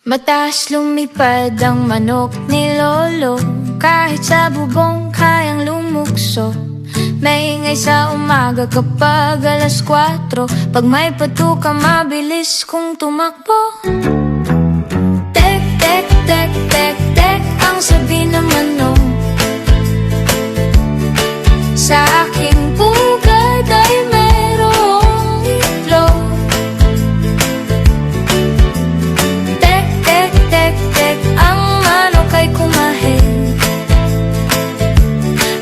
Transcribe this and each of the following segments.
Mataas lumipad ang manok ni Lolo, kahit sa bubong kayang lumukso. Maingay sa umaga kapag 4:00, pag may patuka mabilis kong tumakbo. Tek, tek, tek, tek, tek, ang sabi ng manok. Sa aking pugad ay merong itlog. Tek, tek, tek, tek, ang manok ay kumahig.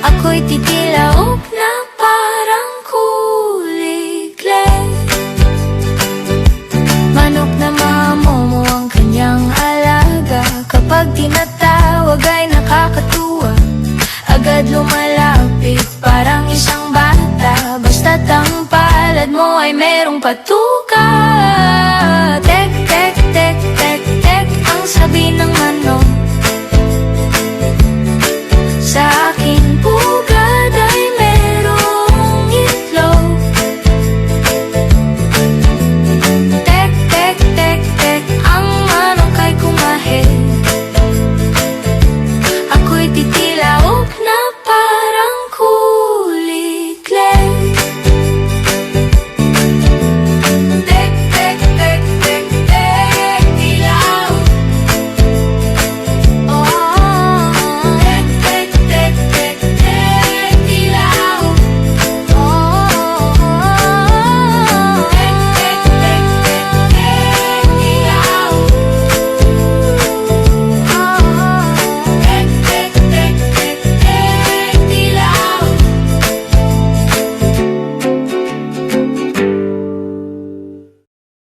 Ako'y titilaok na parang kuliglig. Manok na mamomo ang kanyang alaga, kapag tinatawag ay nakakatuwa. Agad lumalapit parang isang bata, basta't ang palad mo ay merong patuwa.